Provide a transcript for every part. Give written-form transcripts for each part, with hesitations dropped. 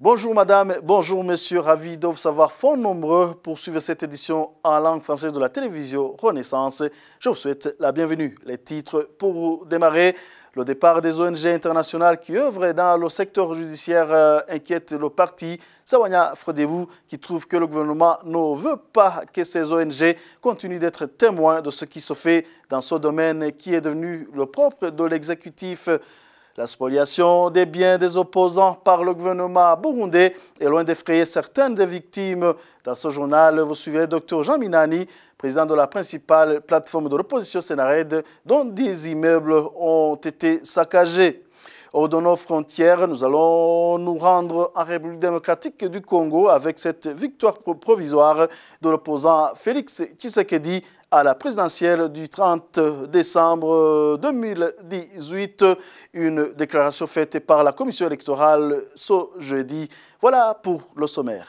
Bonjour madame, bonjour monsieur, ravi de vous savoir fort nombreux pour suivre cette édition en langue française de la télévision Renaissance. Je vous souhaite la bienvenue. Les titres pour démarrer. Le départ des ONG internationales qui œuvrent dans le secteur judiciaire inquiète le parti Sawanya Frodebu qui trouve que le gouvernement ne veut pas que ces ONG continuent d'être témoins de ce qui se fait dans ce domaine qui est devenu le propre de l'exécutif. La spoliation des biens des opposants par le gouvernement burundais est loin d'effrayer certaines des victimes. Dans ce journal, vous suivez Dr Jean Minani, président de la principale plateforme de l'opposition Sénarède, dont des immeubles ont été saccagés. Hors de nos frontières, nous allons nous rendre en République démocratique du Congo avec cette victoire provisoire de l'opposant Félix Tshisekedi à la présidentielle du 30 décembre 2018. Une déclaration faite par la commission électorale ce jeudi. Voilà pour le sommaire.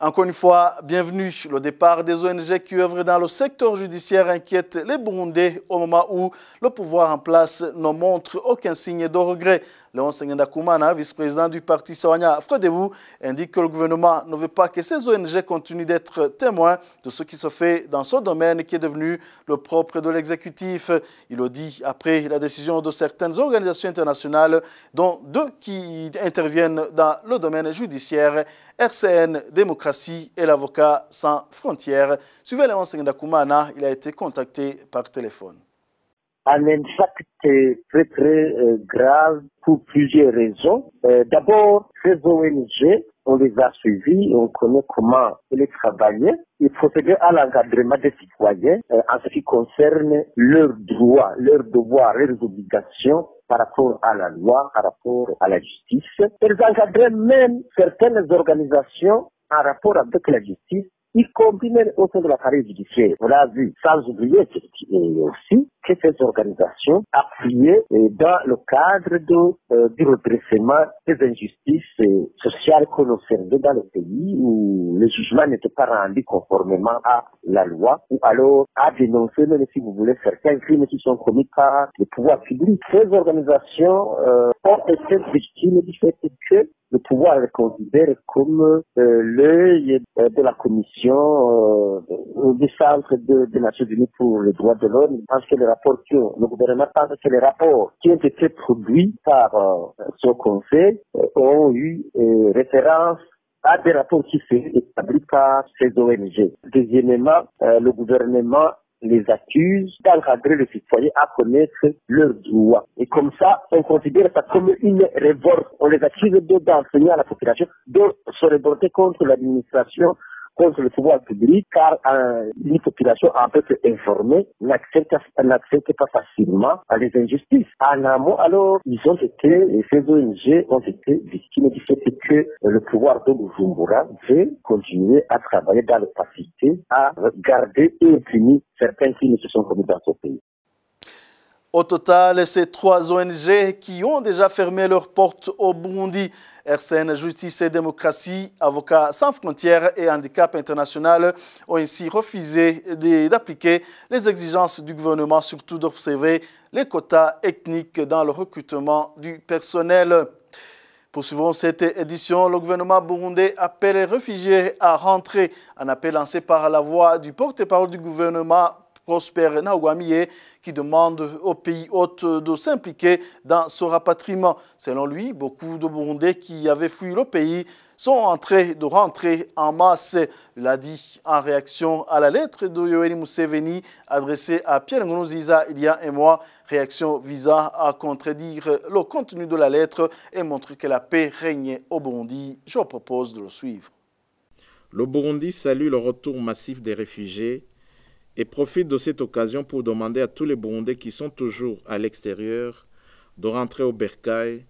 Encore une fois, bienvenue. Le départ des ONG qui œuvrent dans le secteur judiciaire inquiète les Burundais au moment où le pouvoir en place ne montre aucun signe de regret. Léon Sengendakumana, vice-président du parti Sawanya Frodebu, indique que le gouvernement ne veut pas que ces ONG continuent d'être témoins de ce qui se fait dans ce domaine qui est devenu le propre de l'exécutif. Il le dit après la décision de certaines organisations internationales, dont deux qui interviennent dans le domaine judiciaire, RCN, Démocratie et l'Avocat sans frontières. Suivez Léon Sengendakumana, il a été contacté par téléphone. Un impact très grave pour plusieurs raisons. D'abord, ces ONG, on les a suivis, on connaît comment elles travaillaient. Ils procédaient à l'encadrement des citoyens en ce qui concerne leurs droits, leurs devoirs, leurs obligations par rapport à la loi, par rapport à la justice. Ils encadraient même certaines organisations en rapport avec la justice, y compris même au sein de la carrière judiciaire. On l'a vu, sans oublier aussi que ces organisations appuyaient dans le cadre du redressement des injustices sociales que l'on observait dans le pays où le jugement n'était pas rendu conformément à la loi ou alors à dénoncer, même si vous voulez, certains crimes qui sont commis par le pouvoir public. Ces organisations ont été victimes du fait que le pouvoir les considère comme l'œil de la commission du Centre des Nations Unies pour les droits de l'homme. Parce que le gouvernement pense que les rapports qui ont été produits par ce conseil ont eu référence à des rapports qui sont établis par ces ONG. Deuxièmement, le gouvernement les accuse d'encadrer les citoyens à connaître leurs droits. Et comme ça, on considère ça comme une révolte. On les accuse d'enseigner à la population de se révolter contre l'administration, contre le pouvoir public, car une population un peu informée n'accepte pas facilement les injustices. En amont, alors, ces ONG ont été victimes du fait que le pouvoir de Bujumbura veut continuer à travailler dans l'opacité, à garder et imprimer certains crimes qui sont commis dans ce pays. Au total, ces trois ONG qui ont déjà fermé leurs portes au Burundi, RCN, Justice et Démocratie, Avocats sans frontières et Handicap International, ont ainsi refusé d'appliquer les exigences du gouvernement, surtout d'observer les quotas ethniques dans le recrutement du personnel. Poursuivons cette édition, le gouvernement burundais appelle les réfugiés à rentrer. Un appel lancé par la voix du porte-parole du gouvernement, Prosper Ntagwamiye, qui demande aux pays hôtes de s'impliquer dans ce rapatriement. Selon lui, beaucoup de Burundais qui avaient fui le pays sont en train de rentrer en masse. Il a dit en réaction à la lettre de Yoweri Museveni adressée à Pierre Nkurunziza il y a un mois, réaction visant à contredire le contenu de la lettre et montrer que la paix règne au Burundi. Je vous propose de le suivre. Le Burundi salue le retour massif des réfugiés et profite de cette occasion pour demander à tous les Burundais qui sont toujours à l'extérieur de rentrer au bercail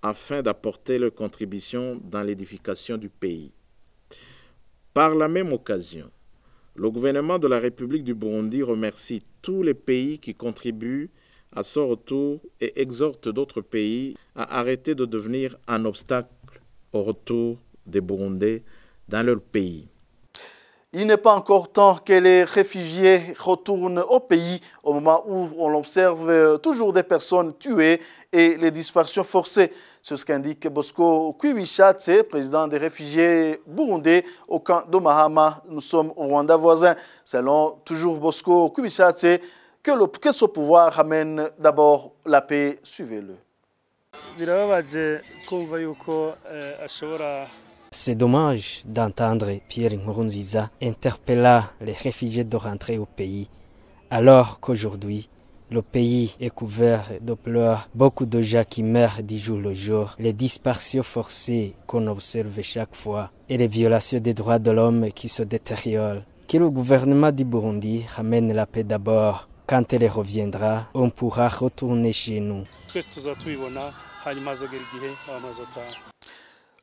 afin d'apporter leur contribution dans l'édification du pays. Par la même occasion, le gouvernement de la République du Burundi remercie tous les pays qui contribuent à ce retour et exhorte d'autres pays à arrêter de devenir un obstacle au retour des Burundais dans leur pays. Il n'est pas encore temps que les réfugiés retournent au pays au moment où on observe toujours des personnes tuées et les disparitions forcées. C'est ce qu'indique Bosco Kwibishatse, président des réfugiés burundais au camp de Mahama. Nous sommes au Rwanda voisin. Selon toujours Bosco Kwibishatse, que ce pouvoir ramène d'abord la paix. Suivez-le. C'est dommage d'entendre Pierre Nkurunziza interpeller les réfugiés de rentrer au pays, alors qu'aujourd'hui, le pays est couvert de pleurs, beaucoup de gens qui meurent du jour au jour, les disparitions forcées qu'on observe chaque fois et les violations des droits de l'homme qui se détériorent. Que le gouvernement du Burundi ramène la paix d'abord. Quand elle reviendra, on pourra retourner chez nous.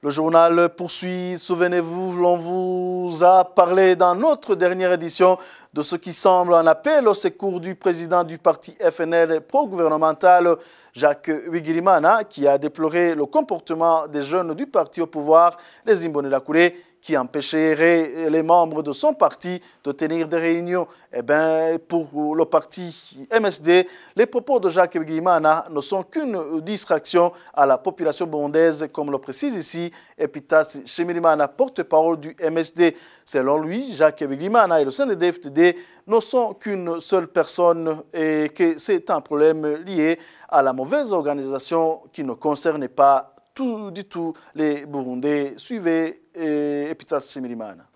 Le journal poursuit. Souvenez-vous, l'on vous a parlé dans notre dernière édition de ce qui semble un appel au secours du président du parti FNL pro-gouvernemental, Jacques Wigirimana, qui a déploré le comportement des jeunes du parti au pouvoir, les Imbonerakure, qui empêcherait les membres de son parti de tenir des réunions. Eh bien, pour le parti MSD, les propos de Jacques Wigirimana ne sont qu'une distraction à la population burundaise, comme le précise ici Epitas Shimirimana, porte-parole du MSD. Selon lui, Jacques Wigirimana et le CNDD-FDD ne sont qu'une seule personne et que c'est un problème lié à la mauvaise organisation qui ne concerne pas du tout les Burundais. Suivez Epitas Shimirimana.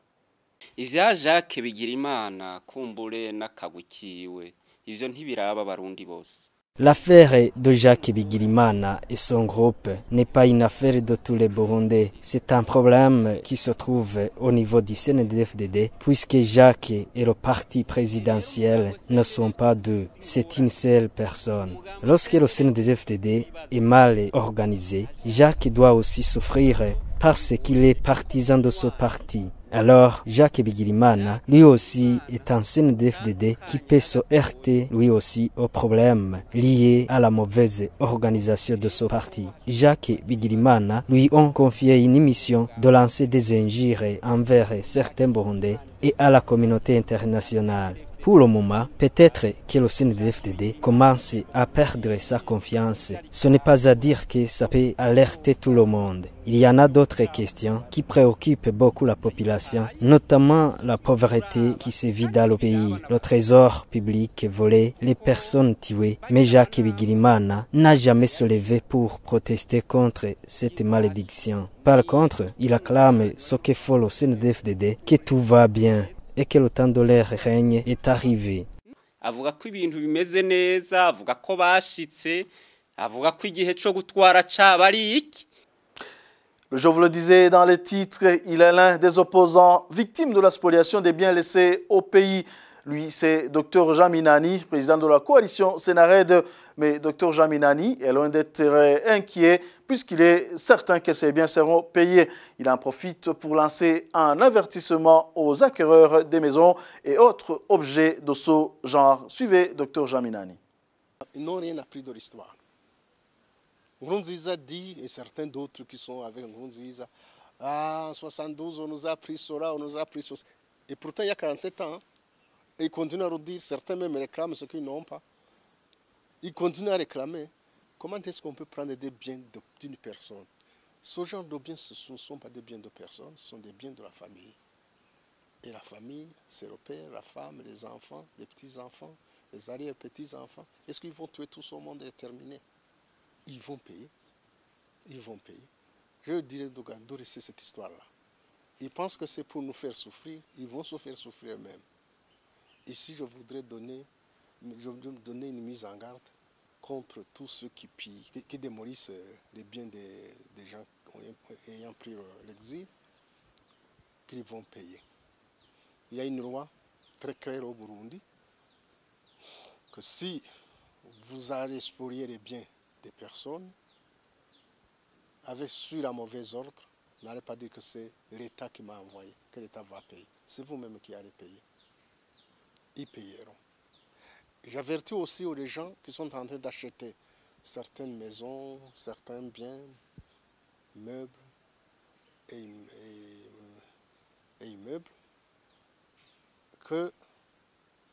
Ivya Jacques Bigirimana kumbure n'akagukiwe ivyo ntibiraba abarundi bose. L'affaire de Jacques Bigirimana et son groupe n'est pas une affaire de tous les Burundais. C'est un problème qui se trouve au niveau du CNDD-FDD, puisque Jacques et le parti présidentiel ne sont pas deux. C'est une seule personne. Lorsque le CNDD-FDD est mal organisé, Jacques doit aussi souffrir parce qu'il est partisan de ce parti. Alors, Jacques Bigirimana, lui aussi, est un CNDD-FDD qui peut se heurter, lui aussi, aux problèmes liés à la mauvaise organisation de ce parti. Jacques Bigirimana lui ont confié une mission de lancer des injures envers certains Burundais et à la communauté internationale. Pour le moment, peut-être que le CNDD-FDD commence à perdre sa confiance. Ce n'est pas à dire que ça peut alerter tout le monde. Il y en a d'autres questions qui préoccupent beaucoup la population, notamment la pauvreté qui se vit dans le pays, le trésor public volé, les personnes tuées. Mais Jacques Bigirimana n'a jamais se levé pour protester contre cette malédiction. Par contre, il acclame ce que fait le CNDD-FDD, que tout va bien et que le temps de leur règne est arrivé. Avuga ko ibintu bimeze neza, avuga ko bashitse, avuga ko igihe cyo gutwara cabari iki. Je vous le disais dans les titres, il est l'un des opposants victimes de la spoliation des biens laissés au pays. Lui, c'est Dr Jean Minani, président de la coalition Sénared. Mais Dr Jean Minani est loin d'être inquiet puisqu'il est certain que ces biens seront payés. Il en profite pour lancer un avertissement aux acquéreurs des maisons et autres objets de ce genre. Suivez Dr Jean Minani. Ils n'ont rien appris de l'histoire. Nkurunziza dit, et certains d'autres qui sont avec Nkurunziza, en 72, on nous a appris cela, on nous a appris cela. Et pourtant, il y a 47 ans, et ils continuent à redire, certains même réclament ce qu'ils n'ont pas. Ils continuent à réclamer. Comment est-ce qu'on peut prendre des biens d'une personne? Ce genre de biens, ce ne sont pas des biens de personne, ce sont des biens de la famille. Et la famille, c'est le père, la femme, les enfants, les petits-enfants, les arrière-petits-enfants. Est-ce qu'ils vont tuer tout ce monde et terminer? Ils vont payer. Ils vont payer. Je dirais de laisser cette histoire-là. Ils pensent que c'est pour nous faire souffrir. Ils vont se faire souffrir eux-mêmes. Ici, je voudrais donner une mise en garde contre tous ceux qui pillent, qui démolissent les biens des gens ayant pris l'exil, qu'ils vont payer. Il y a une loi très claire au Burundi que si vous allez spolier les biens des personnes avec sur la mauvaise ordre, n'allez pas dire que c'est l'État qui m'a envoyé, que l'État va payer. C'est vous-même qui allez payer. Ils payeront. J'avertis aussi aux gens qui sont en train d'acheter certaines maisons, certains biens, meubles et immeubles, qu'ils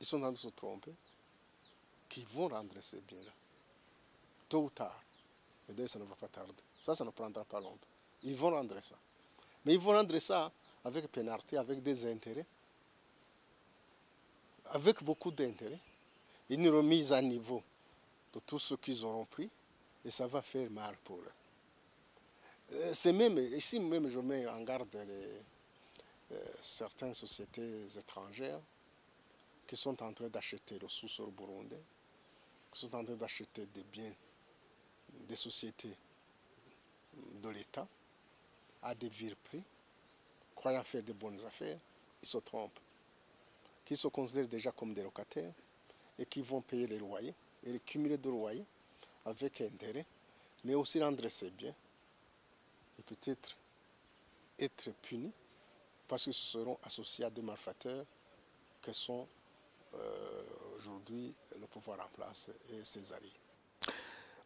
sont en train de se tromper, qu'ils vont rendre ces biens-là, tôt ou tard. Et d'ailleurs, ça ne va pas tarder. Ça ne prendra pas longtemps. Ils vont rendre ça. Mais ils vont rendre ça avec pénalité, avec des intérêts, avec beaucoup d'intérêts, une remise à niveau de tout ce qu'ils auront pris, et ça va faire mal pour eux. C'est même, ici même, je mets en garde certaines sociétés étrangères qui sont en train d'acheter le sous-sol burundais, qui sont en train d'acheter des biens des sociétés de l'État à des vil prix, croyant faire de bonnes affaires, ils se trompent. Qui se considèrent déjà comme des locataires et qui vont payer les loyers et les cumuler de loyers avec intérêt, mais aussi rendre ses biens et peut-être être punis parce qu'ils se seront associés à des malfaiteurs que sont aujourd'hui le pouvoir en place et ses alliés.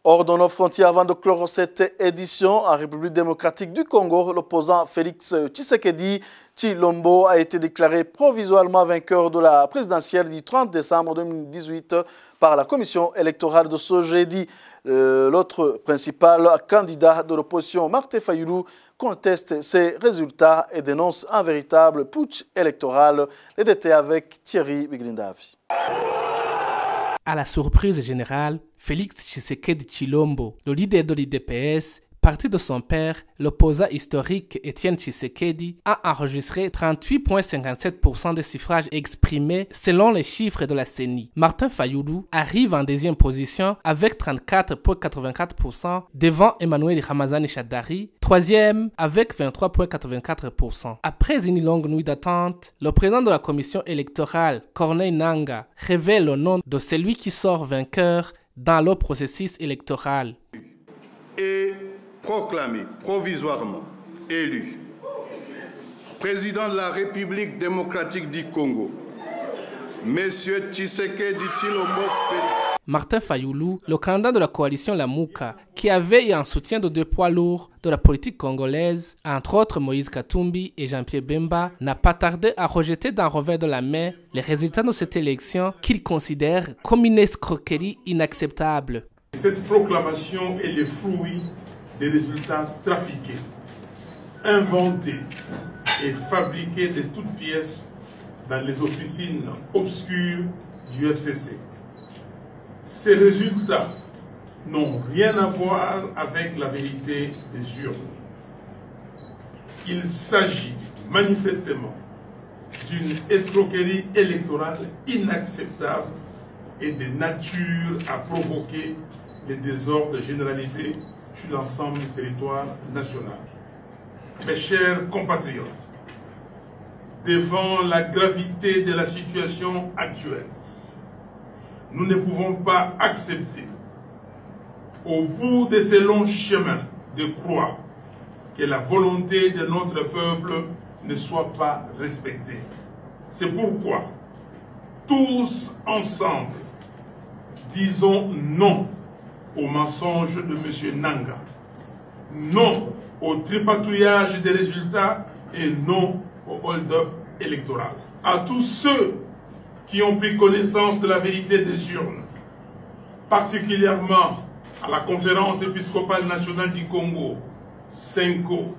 Hors de nos frontières, avant de clore cette édition, en République démocratique du Congo, l'opposant Félix Tshisekedi Tshilombo a été déclaré provisoirement vainqueur de la présidentielle du 30 décembre 2018 par la commission électorale de ce jeudi. L'autre principal candidat de l'opposition, Martin Fayulu, conteste ces résultats et dénonce un véritable putsch électoral. Les détails avec Thierry Biglindavi. À la surprise générale, Félix Tshisekedi Tshilombo, le leader de l'IDPS, parti de son père, l'opposant historique Étienne Tshisekedi, a enregistré 38,57% des suffrages exprimés selon les chiffres de la CENI. Martin Fayulu arrive en deuxième position avec 34,84% devant Emmanuel Ramazani Shadari, troisième avec 23,84%. Après une longue nuit d'attente, le président de la commission électorale, Corneille Nangaa, révèle le nom de celui qui sort vainqueur dans le processus électoral. Et proclamé provisoirement élu président de la République démocratique du Congo, Monsieur Tshisekedi Tshilombo Félix. Martin Fayulu, le candidat de la coalition Lamuka, qui avait un soutien de deux poids lourds de la politique congolaise, entre autres Moïse Katumbi et Jean-Pierre Bemba, n'a pas tardé à rejeter d'un revers de la main les résultats de cette élection qu'il considère comme une escroquerie inacceptable. Cette proclamation est le fruit des résultats trafiqués, inventés et fabriqués de toutes pièces dans les officines obscures du FCC. Ces résultats n'ont rien à voir avec la vérité des urnes. Il s'agit manifestement d'une escroquerie électorale inacceptable et de nature à provoquer les désordres généralisés sur l'ensemble du territoire national. Mes chers compatriotes, devant la gravité de la situation actuelle, nous ne pouvons pas accepter, au bout de ces longs chemins, de croire que la volonté de notre peuple ne soit pas respectée. C'est pourquoi, tous ensemble, disons non au mensonge de M. Nangaa, non au tripatouillage des résultats et non au hold-up électoral. À tous ceux qui ont pris connaissance de la vérité des urnes, particulièrement à la Conférence épiscopale nationale du Congo, CENCO,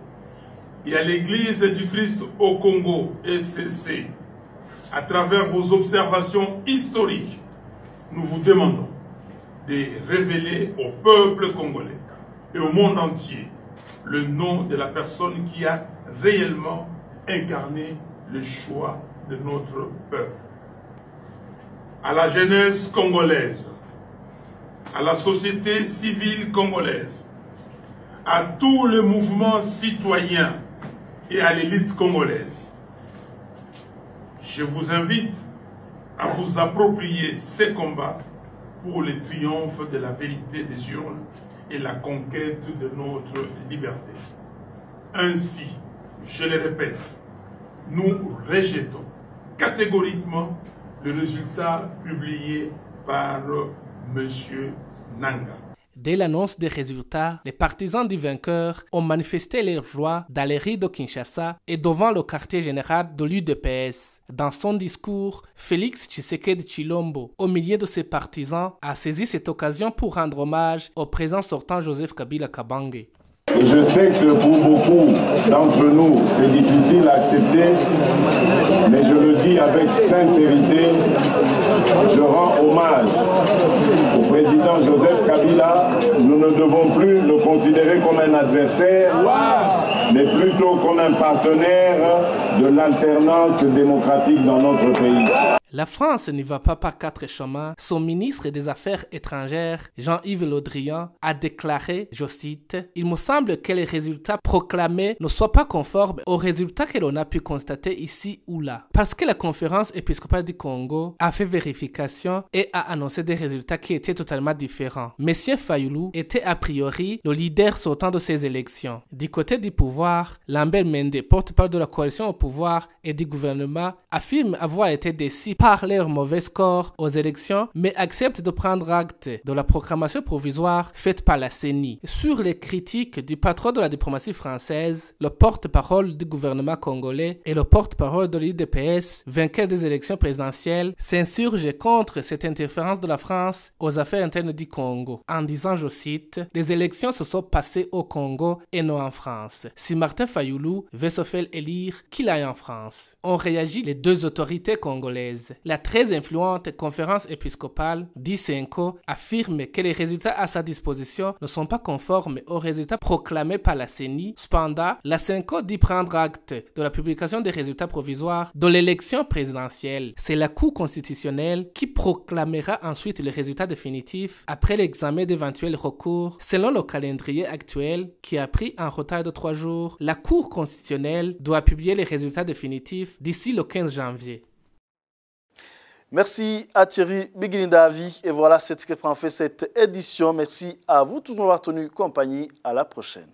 et à l'Église du Christ au Congo, ECC, à travers vos observations historiques, nous vous demandons de révéler au peuple congolais et au monde entier le nom de la personne qui a réellement incarné le choix de notre peuple. À la jeunesse congolaise, à la société civile congolaise, à tous les mouvements citoyens et à l'élite congolaise, je vous invite à vous approprier ces combats pour le triomphe de la vérité des urnes et la conquête de notre liberté. Ainsi, je le répète, nous rejetons catégoriquement le résultat publié par M. Nangaa. Dès l'annonce des résultats, les partisans du vainqueur ont manifesté leur joie dans les rues de Kinshasa et devant le quartier général de l'UDPS. Dans son discours, Félix Tshisekedi Tshilombo, au milieu de ses partisans, a saisi cette occasion pour rendre hommage au président sortant Joseph Kabila Kabange. Je sais que pour beaucoup d'entre nous, c'est difficile à accepter, mais je le dis avec sincérité, je rends hommage au président Joseph Kabila. Nous ne devons plus le considérer comme un adversaire, mais plutôt comme un partenaire de l'alternance démocratique dans notre pays. La France n'y va pas par quatre chemins. Son ministre des Affaires étrangères, Jean-Yves Le Drian, a déclaré, je cite, « Il me semble que les résultats proclamés ne soient pas conformes aux résultats que l'on a pu constater ici ou là. Parce que la conférence épiscopale du Congo a fait vérification et a annoncé des résultats qui étaient totalement différents. Monsieur Fayulu était a priori le leader sortant de ces élections. Du côté du pouvoir, Lambert Mende, porte-parole de la coalition au pouvoir et du gouvernement, affirme avoir été déçu par leur mauvais score aux élections, mais accepte de prendre acte de la proclamation provisoire faite par la CENI. Sur les critiques du patron de la diplomatie française, le porte-parole du gouvernement congolais et le porte-parole de l'UDPS, vainqueur des élections présidentielles, s'insurgent contre cette interférence de la France aux affaires internes du Congo, en disant, je cite, « Les élections se sont passées au Congo et non en France. Si Martin Fayulu veut se faire élire, qu'il aille en France. » Ont réagi les deux autorités congolaises. La très influente conférence épiscopale d'Isenko affirme que les résultats à sa disposition ne sont pas conformes aux résultats proclamés par la CENI. Cependant, la Senko dit prendre acte de la publication des résultats provisoires de l'élection présidentielle. C'est la Cour constitutionnelle qui proclamera ensuite les résultats définitifs après l'examen d'éventuels recours. Selon le calendrier actuel, qui a pris un retard de 3 jours, la Cour constitutionnelle doit publier les résultats définitifs d'ici le 15 janvier. Merci à Thierry Bigilindavi. Et voilà, c'est ce qui prend fait cette édition. Merci à vous tous de m'avoir tenu compagnie. À la prochaine.